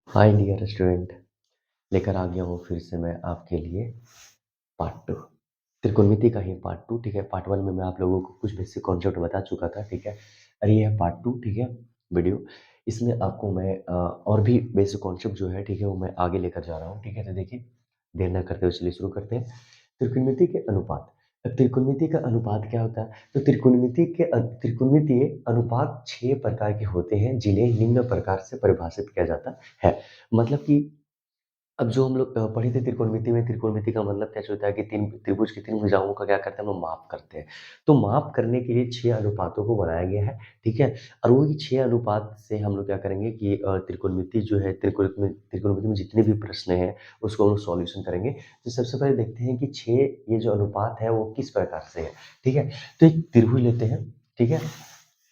Hi dear student, लेकर आ गया हूँ फिर से मैं आपके लिए पार्ट टू त्रिकोणमिति का ही पार्ट टू। ठीक है, पार्ट वन में मैं आप लोगों को कुछ बेसिक कॉन्सेप्ट बता चुका था। ठीक है, और ये है पार्ट टू। ठीक है, वीडियो इसमें आपको मैं और भी बेसिक कॉन्सेप्ट जो है, ठीक है, वो मैं आगे लेकर जा रहा हूँ। ठीक है, तो देखिए देर न करते हुए चलिए शुरू करते हैं। त्रिकोणमिति के अनुपात। अब त्रिकोणमिति का अनुपात क्या होता है? तो त्रिकोणमितीय अनुपात 6 प्रकार के होते हैं, जिन्हें निम्न प्रकार से परिभाषित किया जाता है। मतलब कि अब जो हम लोग पढ़े थे त्रिकोणमिति में, त्रिकोणमिति का मतलब कैसे होता है कि तीन त्रिभुज की तीन भुजाओं का क्या करते हैं, हम लोग माप करते हैं। तो माप करने के लिए 6 अनुपातों को बनाया गया है। ठीक है, और वही 6 अनुपात से हम लोग क्या करेंगे कि त्रिकोणमिति जो है, त्रिकोणमिति में जितने भी प्रश्न हैं उसको हम लोग सॉल्यूशन करेंगे। तो सबसे पहले देखते हैं कि 6 ये जो अनुपात है वो किस प्रकार से है। ठीक है, तो एक त्रिभुज लेते हैं। ठीक है,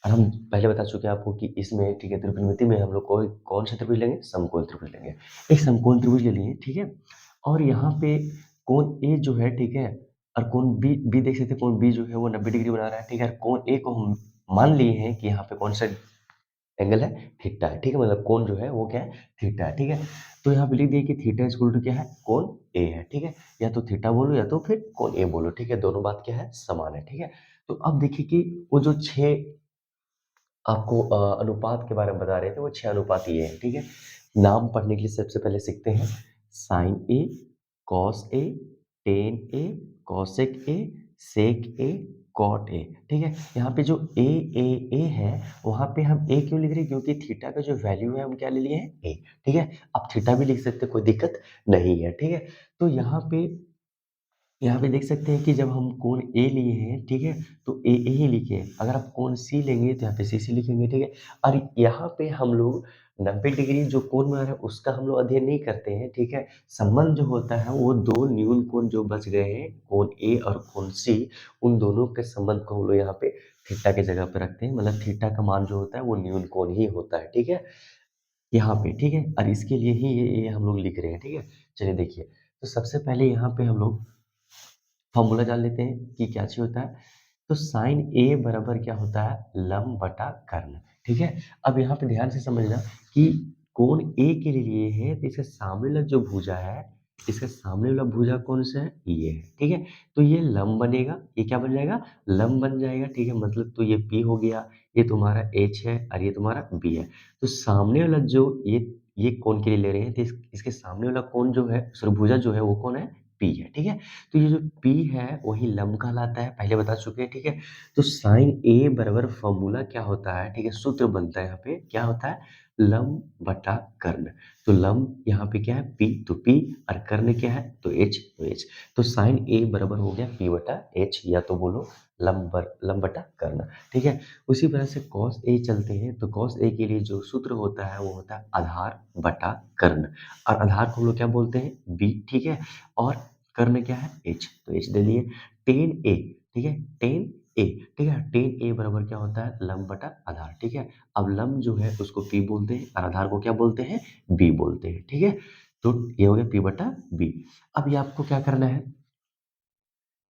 और हम पहले बता चुके हैं आपको कि इसमें, ठीक है, त्रिकोणमिति में हम लोग कोई कौन सा त्रिभुज लेंगे, समकोण त्रिभुज लेंगे। एक समकोण त्रिभुज ले लिए। ठीक है, और यहाँ पे कोण ए जो है, ठीक है, और कोण बी बी देख सकते हैं, कोण बी जो है वो 90 डिग्री बना रहा है। ठीक है, कोण ए को हम मान लिए हैं कि यहाँ पे कौन सा एंगल है, थीटा है। ठीक है, मतलब कोण जो है वो क्या है, थीटा है। ठीक है, तो यहाँ पे लिख दिए कि थीटा इक्वल टू क्या है, कोण ए है। ठीक है, या तो थीटा बोलो या तो फिर कोण ए बोलो। ठीक है, दोनों बात क्या है, समान है। ठीक है, तो अब देखिए कि वो जो 6 आपको अनुपात के बारे में बता रहे थे, वो 6 अनुपात ये हैं। ठीक है, नाम पढ़ने के लिए सबसे पहले सीखते हैं। Sine A, cos A, tan A, cosec A, sec A, cot A. ठीक है, यहाँ पे जो ए है, वहाँ पे हम ए क्यों लिख रहे हैं, क्योंकि थीटा का जो वैल्यू है हम क्या ले लिए हैं, ए। ठीक है, आप थीटा भी लिख सकते हैं, कोई दिक्कत नहीं है। ठीक है, तो यहाँ पे देख सकते हैं कि जब हम कोण ए लिए हैं, ठीक है, तो ए ही लिखे हैं। अगर आप कोण सी लेंगे तो यहाँ पे सी लिखेंगे। ठीक है, और यहाँ पे हम लोग 90 डिग्री जो कोण बना रहे हैं उसका हम लोग अध्ययन नहीं करते हैं। ठीक है, संबंध जो होता है वो दो न्यून कोण जो बच गए हैं, कोण ए और कोण सी, उन दोनों के संबंध को हम लोग यहाँ पे थीटा के जगह पे रखते हैं। मतलब थीटा का मान जो होता है वो न्यून कोण ही होता है। ठीक है, यहाँ पे। ठीक है, और इसके लिए ही ये हम लोग लिख रहे हैं। ठीक है, चलिए देखिए, तो सबसे पहले यहाँ पे हम लोग फॉर्मूला जान लेते हैं कि क्या चीज होता है। तो साइन ए बराबर क्या होता है, लंब बटा कर्ण। ठीक है, अब यहाँ पे ध्यान से समझना कि कोण ए के लिए है, तो इसके सामने वाला जो भुजा है, इसका सामने वाला भुजा कौन सा है, ये है। ठीक है, तो ये लंब बनेगा, ये क्या बन जाएगा, लंब बन जाएगा। ठीक है, मतलब तो ये पी हो गया, ये तुम्हारा एच है और ये तुम्हारा बी है। तो सामने वाला जो ये कोण के लिए ले रहे हैं, तो इसके सामने वाला कोण जो है, सॉरी भुजा जो है वो कौन है, पी है। ठीक है, तो ये जो P है वही लंब कहलाता है, पहले बता चुके हैं। ठीक है, तो साइन A बराबर फॉर्मूला क्या होता है, ठीक है, सूत्र बनता है यहाँ पे, क्या होता है, लंब बटा कर्ण। तो लंब यहाँ पे क्या है, P, तो P, और कर्ण क्या है, तो H, तो H। तो साइन A बराबर हो गया P बटा H, या तो बोलो लंब बटा कर्ण। ठीक है, उसी तरह से cos A चलते हैं, तो cos A के लिए जो सूत्र होता है वो होता है आधार बटा कर्ण, और आधार को हम लोग क्या बोलते हैं, B। ठीक है, और कर्ण क्या है, एच, तो एच दे दिए। टेन ए, ठीक है, टेन ए, ठीक है, टेन ए बराबर क्या होता है, लंब बटा आधार। ठीक है, अब लंब जो है उसको पी बोलते हैं और आधार को क्या बोलते हैं, बी बोलते हैं। ठीक है, तो ये हो गया पी बटा बी। अब ये आपको क्या करना है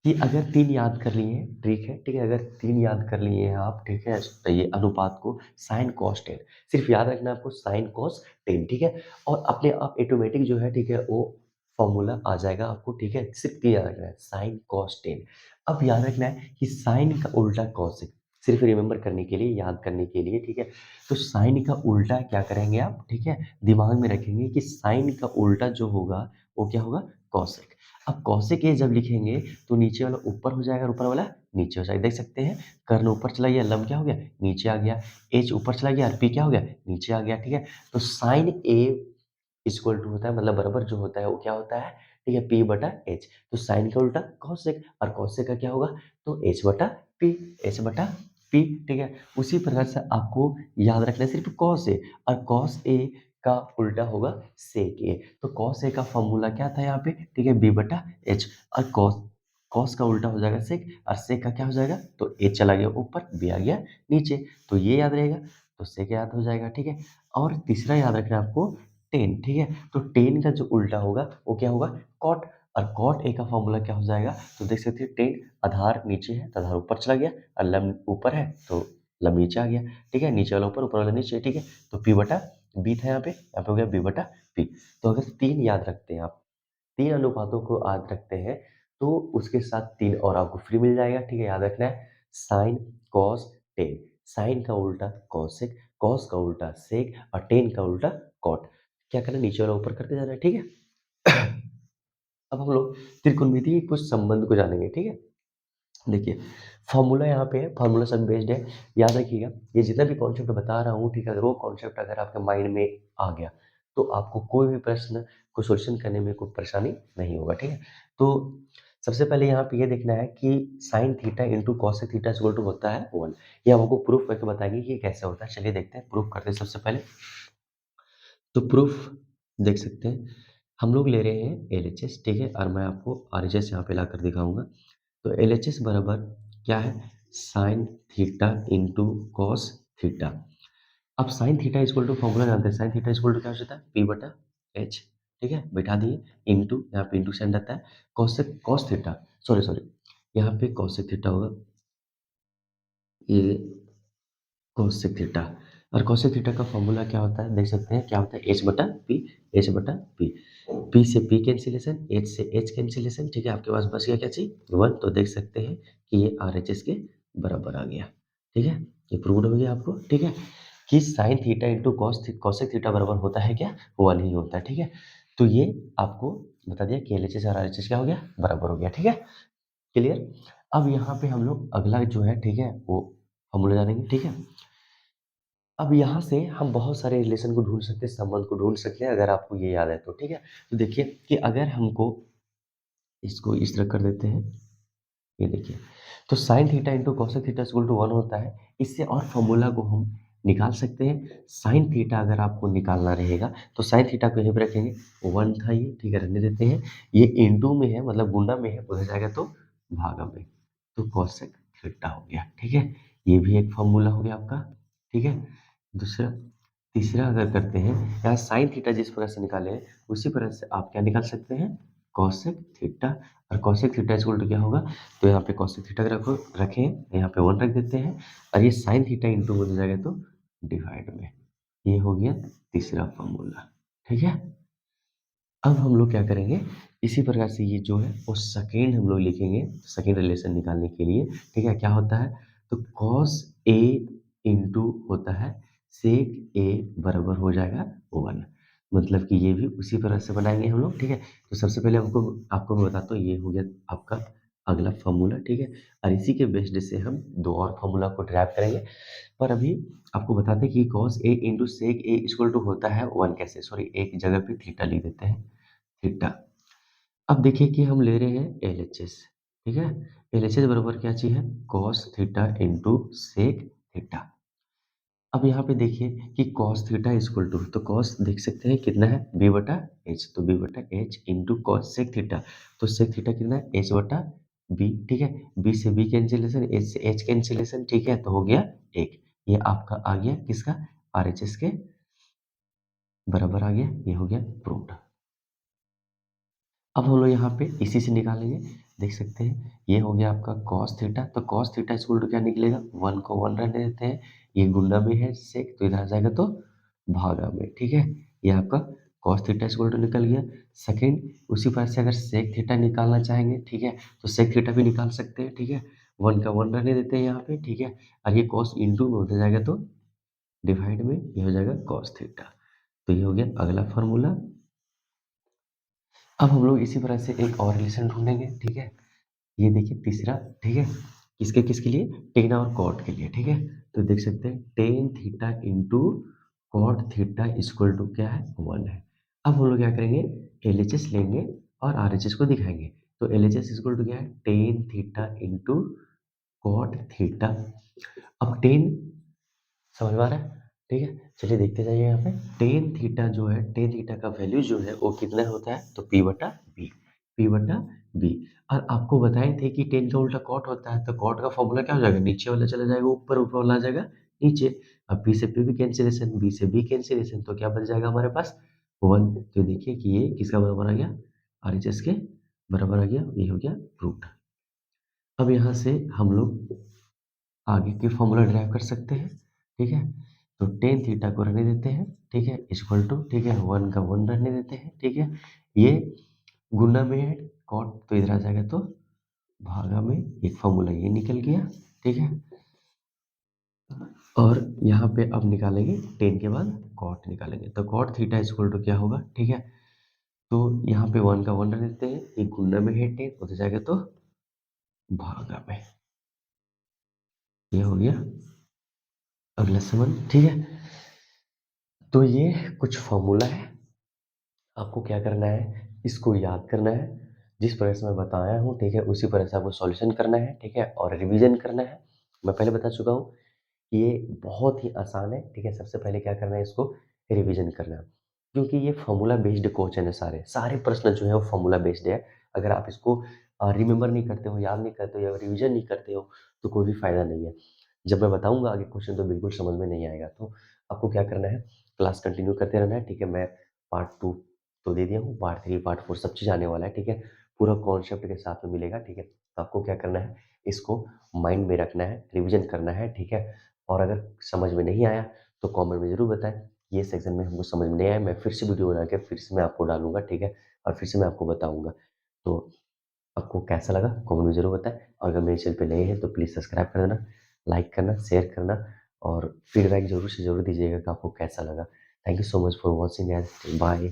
कि अगर तीन याद कर लिए हैं, ठीक है, ठीक है, अगर तीन याद कर लिए हैं आप, ठीक है, तो ये अनुपात को साइन कॉस टेन, सिर्फ याद रखना है आपको, साइन कॉस टेन। ठीक है, और अपने आप ऑटोमेटिक जो है, ठीक है, वो फॉर्मूला आ जाएगा आपको। ठीक है, सिर्फ तीन याद रखना है, साइन कॉस टेन। अब याद रखना है कि साइन का उल्टा कॉस है, सिर्फ रिमेंबर करने के लिए, याद करने के लिए। ठीक है, तो साइन का उल्टा क्या करेंगे आप, ठीक है, दिमाग में रखेंगे कि साइन का उल्टा जो होगा वो क्या होगा, कॉसेक। अब कौशिक ये जब लिखेंगे तो नीचे वाला ऊपर हो जाएगा और ऊपर वाला नीचे हो जाएगा। देख सकते हैं, कर्ण ऊपर चला गया, लंब क्या हो गया, नीचे आ गया। एच ऊपर चला गया और पी क्या हो गया, नीचे आ गया। ठीक है, तो साइन ए इक्वल टू होता है, मतलब बराबर जो होता है वो क्या होता है, ठीक है, पी बटा एच। तो साइन का उल्टा कौशिक, और कौशिक का क्या होगा, तो एच बटा पी, एच बटा पी। ठीक है, उसी प्रकार से आपको याद रखना है सिर्फ कॉस ए, और कॉस ए का उल्टा होगा सेक ए। तो कॉस ए का फॉर्मूला क्या था यहाँ पे, ठीक है, बी बटा एच, और कॉस कॉस का उल्टा हो जाएगा सेक, और सेक का क्या हो जाएगा, तो एच चला गया ऊपर, बी आ गया नीचे, तो ये याद रहेगा, तो सेक याद हो जाएगा। ठीक है, और तीसरा याद रखना है आपको, टेन। ठीक है, तो टेन का जो उल्टा होगा वो क्या होगा, कॉट, और कॉट ए का फॉर्मूला क्या हो जाएगा, तो देख सकते हैं टेन, आधार नीचे है तो आधार ऊपर चला गया, और लंब ऊपर है तो मतलब नीचे आ गया, ठीक है, नीचे वाला ऊपर, ऊपर वाला नीचे, ठीक है। तो पी बटा बी था यहाँ पे हो गया बी बटा पी। तो अगर 3 याद रखते हैं आप, 3 अनुपातों को याद रखते हैं, तो उसके साथ 3 और आपको फ्री मिल जाएगा, ठीक है। याद रखना है साइन, कॉस, टेन। साइन का उल्टा कॉसेक, कॉस का उल्टा सेक और टेन का उल्टा कॉट। क्या करना है, नीचे वाला ऊपर करते जाना है, ठीक है। अब हम लोग त्रिकोणमिति के कुछ संबंध को जानेंगे, ठीक है। देखिए फॉर्मूला यहाँ पे है, फॉर्मूला सब बेस्ड है। याद रखिएगा ये जितना भी कॉन्सेप्ट बता रहा हूँ, ठीक है, अगर वो कॉन्सेप्ट अगर आपके माइंड में आ गया तो आपको कोई भी प्रश्न को सॉल्यूशन करने में कोई परेशानी नहीं होगा, ठीक है। तो सबसे पहले यहाँ पे ये देखना है कि sine theta into cosec theta equal to होता है 1। ये हम आपको प्रूफ करके बताएंगे कि ये कैसे होता है। चलिए देखते हैं, प्रूफ करते हैं सबसे पहले। तो प्रूफ देख सकते हैं, हम लोग ले रहे हैं LHS, ठीक है, और मैं आपको RHS यहाँ पे लाकर दिखाऊंगा। तो LHS बराबर क्या है, sine theta into cos theta. अब sine theta equal to formula जानते हैं, साइन थीटा इक्वल टू क्या हो जाता है, पी बटा एच, ठीक है, बैठा दिए, इंटू यहाँ पे इंटू साइन रहता है, कॉस थीटा, सॉरी सॉरी, यहाँ पे कॉसेक थीटा होगा, ये कोसेक थीटा। और कोसेक थीटा का फॉर्मूला क्या होता है, देख सकते हैं क्या होता है, एच बटा पी, एच बटा पी। पी से पी कैंसिलेशन, एच से एच कैंसिलेशन, ठीक है, आपके पास बच गया क्या चीज, 1। तो देख सकते हैं कि ये RHS के बराबर आ गया, ठीक है। ये प्रूव्ड हो गया आपको, ठीक है, कि sine theta into cosec theta बराबर होता है क्या, 1 ही होता है, ठीक है। तो ये आपको बता दिया कि LHS और RHS क्या हो गया, बराबर हो गया, ठीक है, क्लियर। अब यहाँ पे हम लोग अगला जो है, ठीक है, वो फॉर्मूला जानेंगे, ठीक है। अब यहाँ से हम बहुत सारे रिलेशन को ढूंढ सकते हैं, संबंध को ढूंढ सकते हैं, अगर आपको ये याद है तो, ठीक है। तो देखिए कि अगर हमको इसको इस तरह कर देते हैं, ये देखिए, तो sine theta into cosec theta equal to 1 होता है। इससे और फॉर्मूला को हम निकाल सकते हैं। साइन थीटा अगर आपको निकालना रहेगा तो साइन थीटा को यहीं पे रखेंगे, 1 था ये, ठीक है, रहने देते हैं। ये इंटू में है, मतलब गुणा में है, उधर जाएगा तो भागा में, तो कॉसेक थीटा हो गया, ठीक है। ये भी एक फॉर्मूला हो गया आपका, ठीक है। दूसरा, तीसरा अगर करते हैं, यहाँ साइन थीटा जिस प्रकार से निकाले हैं उसी प्रकार से आप क्या निकाल सकते हैं, कॉसेक थीटा। और कॉसेक थीटा इक्वल टू क्या होगा, तो यहाँ पे कॉसेक थीटा रखो, रखें, यहाँ पे 1 रख देते हैं, और ये साइन थीटा इंटू हो जाएगा तो डिवाइड में। ये हो गया तीसरा फॉर्मूला, ठीक है। अब हम लोग क्या करेंगे, इसी प्रकार से ये जो है वो सेकेंड हम लोग लिखेंगे, सेकेंड रिलेशन निकालने के लिए, ठीक है। क्या होता है, तो कॉस ए इंटू होता है सेक ए बराबर हो जाएगा 1। मतलब कि ये भी उसी तरह से बनाएंगे हम लोग, ठीक है। तो सबसे पहले हमको आपको मैं बताता हूँ, ये हो गया आपका अगला फॉर्मूला, ठीक है। और इसी के बेस्ड से हम दो और फॉर्मूला को ड्राइव करेंगे। पर अभी आपको बताते हैं कि cos A into sec A equal to होता है 1 कैसे, सॉरी एक जगह पे थीटा लिख देते हैं, थीटा। अब देखिए कि हम ले रहे हैं LHS, ठीक है। LHS बराबर क्या चीज है, cos theta into sec theta. अब यहाँ पे देखिए कि कॉस थीटा इक्वल टू, तो कॉस देख सकते हैं कितना है, बी बटा एच, तो बी बटा H into cos sec theta, तो सेक थीटा कितना है, एच बटा बी, ठीक है। बी से बी कैंसिलेशन, एच से एच कैंसिलेशन, ठीक है, तो हो गया एक। ये आपका आ गया किसका, RHS के बराबर आ गया, ये हो गया प्रूव्ड। अब हम लोग यहाँ पे इसी से निकालेंगे, देख सकते हैं ये हो गया आपका cos थीटा, तो cos थीटा इक्वल टू क्या निकलेगा, 1 को 1 रहने देते हैं, ये गुणा में है सेक, तो इधर आ जाएगा तो भागा में, ठीक है। ये आपका cos थीटा इक्वल टू निकल गया। सेकंड, उसी प्रकार से अगर सेक थीटा निकालना चाहेंगे, ठीक है, तो सेक थीटा भी निकाल सकते हैं, ठीक है। 1 का 1 रहने देते हैं यहाँ पे, ठीक है, और ये cos इंटू में होता जाएगा तो डिवाइड में, ये हो जाएगा cos थीटा। तो ये हो गया अगला फॉर्मूला। अब हम लोग इसी तरह से एक और रिलेशन ढूंढेंगे, ठीक है। ये देखिए तीसरा, ठीक है, किसके किसके लिए, टेन और कॉट के लिए, ठीक है। तो देख सकते हैं tan theta into cot theta equal to क्या है, 1 है। अब हम लोग क्या करेंगे, LHS लेंगे और RHS को दिखाएंगे। तो LHS इक्वल टू क्या है, tan theta into cot theta. अब टेन समझ में आ रहा है, ठीक है। चलिए देखते जाइए यहाँ पे, टेन थीटा जो है, टेन थीटा का वैल्यू जो है वो कितना होता है, तो पी बटा बी, पी बटा बी। और आपको बताए थे कि टेन का उल्टा कॉट होता है, तो कॉट का फॉर्मूला क्या हो जाएगा, नीचे वाला चला जाएगा ऊपर, ऊपर वाला आ जाएगा नीचे। अब पी से पी भी कैंसिलेशन, बी से बी कैंसिलेशन, तो क्या बच जाएगा हमारे पास, 1। तो देखिए कि ये किसका बराबर आ गया, RHS के बराबर आ गया, ये हो गया रूट। अब यहाँ से हम लोग आगे की फॉर्मूला ड्राइव कर सकते हैं, ठीक है। तो टेन थीटा को रहने देते हैं, ठीक है, इक्वल टू, ठीक है, वन का वन रहने देते हैं, ठीक है। ये गुना में है, कॉट तो इधर आ जाएगा, तो भागा में एक फॉर्मूला ये निकल गया, ठीक है। और यहाँ पे अब निकालेंगे टेन के बाद कॉट निकालेंगे, तो कॉट थीटा इक्वल टू क्या होगा, ठीक है। तो यहाँ पे वन का वन रख देते हैं, एक गुना में है टेन उधर जाएगा तो भागा में, ये हो गया अगला सवाल, ठीक है। तो ये कुछ फॉर्मूला है, आपको क्या करना है, इसको याद करना है, जिस तरह से मैं बताया हूँ, ठीक है, उसी तरह से आपको सॉल्यूशन करना है, ठीक है, और रिवीजन करना है। मैं पहले बता चुका हूँ कि ये बहुत ही आसान है, ठीक है। सबसे पहले क्या करना है, इसको रिवीजन करना है, क्योंकि ये फॉर्मूला बेस्ड क्वेश्चन है, सारे सारे प्रश्न जो है वो फॉर्मूला बेस्ड है। अगर आप इसको रिमेंबर नहीं करते हो, याद नहीं करते हो या रिवीजन नहीं करते हो, तो कोई भी फायदा नहीं है। जब मैं बताऊंगा आगे क्वेश्चन तो बिल्कुल समझ में नहीं आएगा। तो आपको क्या करना है, क्लास कंटिन्यू करते रहना है, ठीक है। मैं पार्ट टू तो दे दिया हूँ, पार्ट थ्री पार्ट फोर सब चीज़ आने वाला है, ठीक है। पूरा कॉन्सेप्ट के साथ में मिलेगा, ठीक है। तो आपको क्या करना है, इसको माइंड में रखना है, रिवीजन करना है, ठीक है। और अगर समझ में नहीं आया तो कमेंट में ज़रूर बताएं, ये सेक्शन में हमको समझ में नहीं आया, मैं फिर से वीडियो बना के फिर से मैं आपको डालूंगा, ठीक है। और फिर से मैं आपको बताऊंगा। तो आपको कैसा लगा कमेंट में ज़रूर बताएं, और अगर मेरे चैनल पे नए हैं तो प्लीज़ सब्सक्राइब कर देना, लाइक करना, शेयर करना, और फीडबैक ज़रूर से ज़रूर दीजिएगा कि आपको कैसा लगा। Thank you so much for watching, bye.